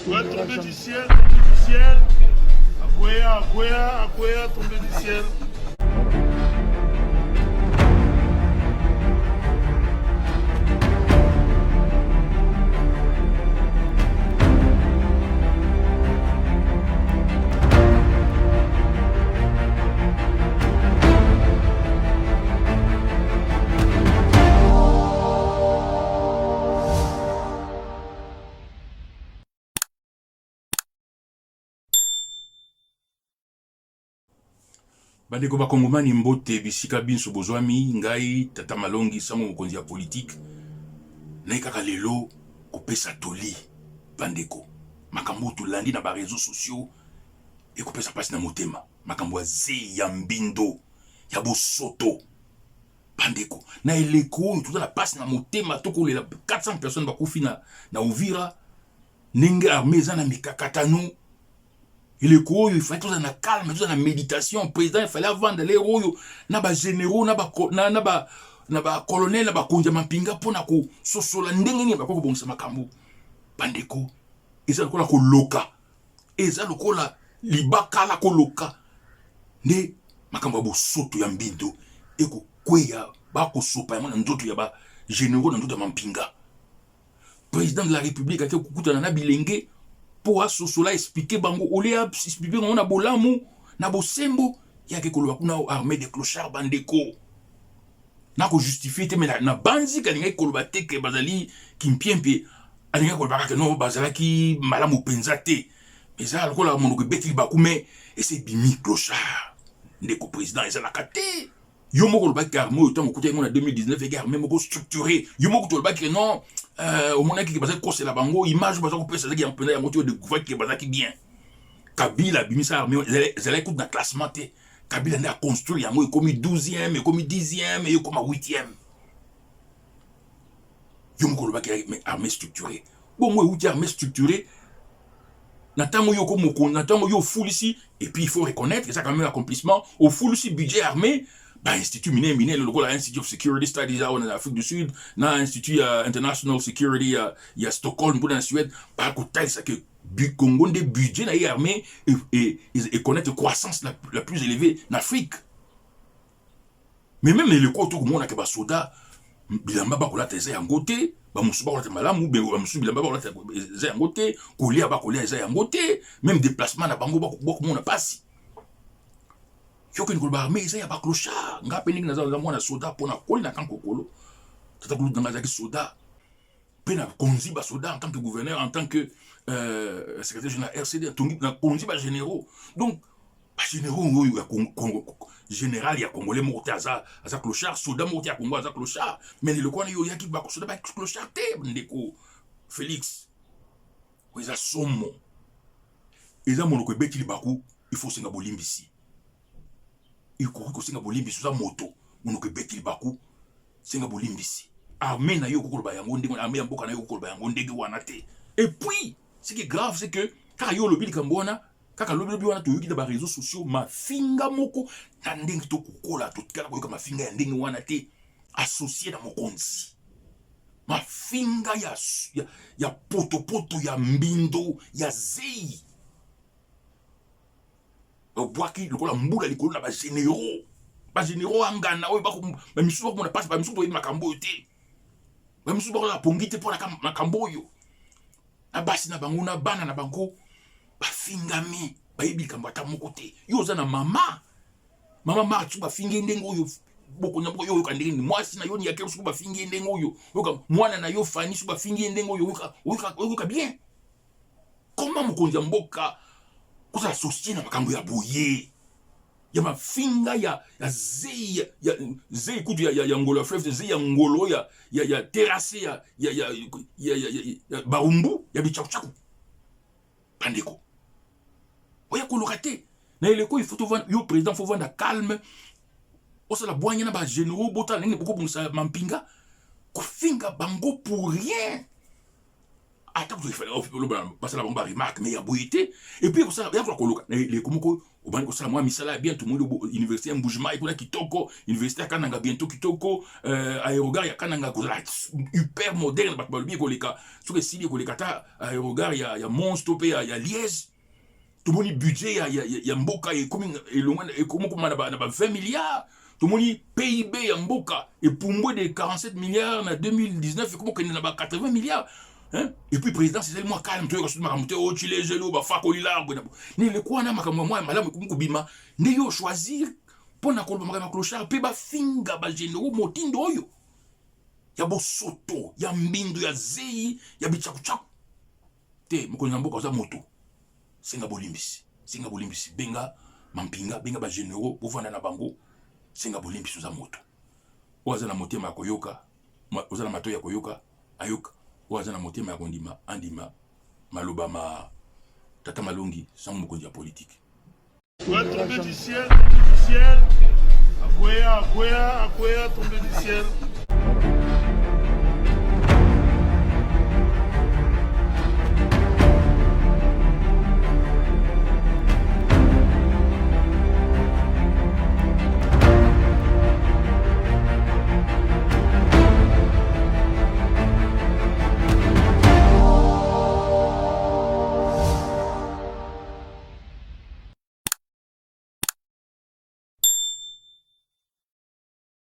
Ouais, tombé du ciel, tombé du ciel. Akwea, Akwea, Akwea, tombé du ciel. Bandeko bakongomani mbote bisika binso bozwami ngai tata malongi sango mokonzi ya politique nayi kaka lelo kopesa toli bandeko makambo tolandi na ba réseaux sociaux ekopesa pasi na motema makambo ya zei ya mbindo ya bosoto bandeko na eleko oyo tozala pasi na motema tokolela 400 personnes bakufi na Uvira ndenge armée eza na mikakatano. Il est fallait tout en calme, tout en méditation. Président, il fallait vendre les royaux, naba généraux, naba colonel, naba konjama pinga pour nako sosola ndengeni bako bonsa makambo. Bandeko, eza lokola ko loka. Eza lokola libaka la ko loka. Ne makambo bo soto ya mbindo eko kweya bako sopa ya ndoto ya ba généraux na ndoto ya mampinga. Président de la République a été kukutana na bilenge pour asosola expliquer bango olea expliquer on a bolamu na bosembo ya ke koloba kuna armée de clochards bandeko na ko justifier te mais na banzi kalinga koloba te ke bazali kimpiempe alinga koloba ka no bazala ki malamu penza te mais ça lokola mono ko beti bakume et c'est bimi clochard ndeko président ezala kate yo moko koloba ki armée autant ko en 2019 et armée moko structuré yo moko koloba ki non au moment qui bazaki kosela bango image bazako pesa zaki en ya moto de gouvernement qui bazaki bien Kabila bimisa armée zela écoute dans classement te Kabila n'a construit yango e comme 12e et comme 10e et comme 8e yo moko loba ki armée structurée bon moi outi armée structurée natango yo ko moko natango yo full ici et puis il faut reconnaître que ça quand même accomplissement au full ici budget armée bah institut miné le logo Institute of Security Studies en Afrique du Sud na Institut International Security il y a Stockholm pour la Suède bah côté ça que Congo de budget na armée et connaître croissance la plus élevée en Afrique mais même les côtés où on a que ba soda bilamba ba kola tesa yangote ba musuba kola malamu be ba musuba bilamba ba kola tesa yangote kolia ba kolia tesa yangote même déplacement na bango ba ko mona pasi yo ken kolba armée ça ya ba clochard ngape ningi na za mwana soda pona koli na kanko kolo tata kulu danga zaki soda pena konzi ba soda en tant que gouverneur en tant que secrétaire général RCD tongi na konzi ba généraux donc ba généraux ya général ya congolais moko aza clochard soda moko ya Congo aza clochard mais le quoi yo ya ki ba soda ba clochard te ndeko Félix oza somo eza monoko ebeti libaku il faut senga bolimbisi il faut que senga bolimbisi za moto monoko ebeti libaku senga bolimbisi armée na yo kokoloba yango ndenge armée ya mboka na yo kokoloba yango ndenge wana te et puis ce qui est grave c'est que kaka yo lobi likambona kaka lobi wana toyoki na ba réseaux sociaux mafinga moko na ndenge to kokola to kala koyoka mafinga ya ndenge wana te associé na mokonzi mafinga ya poto ya mbindo ya zei obwaki lokola mbula likolo na ba généraux angana oyo ba misuba ko na passe ba misuba makambo te ba misuba ko la pongite pour la makambo yo na basi na bango na bana na bango ba fingami ba yebi kambo ata moko te yo za na mama ma tu ba fingi ndenge oyo boko na boko yo ka ndenge mwasi na yo ni yakelo su ba fingi ndenge oyo yoka mwana na yo fani su ba fingi ndenge oyo yoka bien comment mokonzi mboka koza associé na makambo ya boye ya mafinga ya zei kutu ya ngolo fleuve zei ya ngolo ya terrasse ya barumbu ya bichakuchaku bandeko oya koloka te na eleko il faut to vendre yo président faut vendre calme osala boanya na ba généraux bota ndenge boko bongisa mampinga kofinga bango pour rien Attends, tu fais passer la bombe remarque, mais il y a bouillité. Et puis, ça, il y a quoi les komoko, au banc, ça, moi, misala, bien, tout le monde, université, un bougement, et pour la kitoko, université à Kananga, bientôt kitoko, aérogare, il y a Kananga, hyper moderne, parce que le cas, sur les sites, les kata, aérogare, il y a Monstre, il y a Liège. Tout le monde budget, il y a Mboka, et comment on a 20 milliards. Tout le monde PIB, en Mboka, et pour moi, des 47 milliards en 2019, et comment on a 80 milliards. Hein? Et puis, le président, c'est tellement calme, tu vois, oh, Chile, Gelo, Fakolila, mais le quoi, moi, madame, Kubima, ne choisir, pour na kolba makana clochard, pe ba finga, ba généraux, motindo yo. Ya bo soto, ya mbindo, ya zeyi, ya bichakuchaku. Te, moko nyamboka za moto. Senga bolimbisi, benga, mampinga, benga ba généraux, bovana na bango, senga bolimbisi za moto. Oaza na motema ya koyoka, oza na mato ya koyoka, ayoka. Oaza na motema ya kondima, andima, maloba ma tata malongi, sans mokonzi ya politique. Ouais, tombé du ciel, Akwea, tombé du ciel.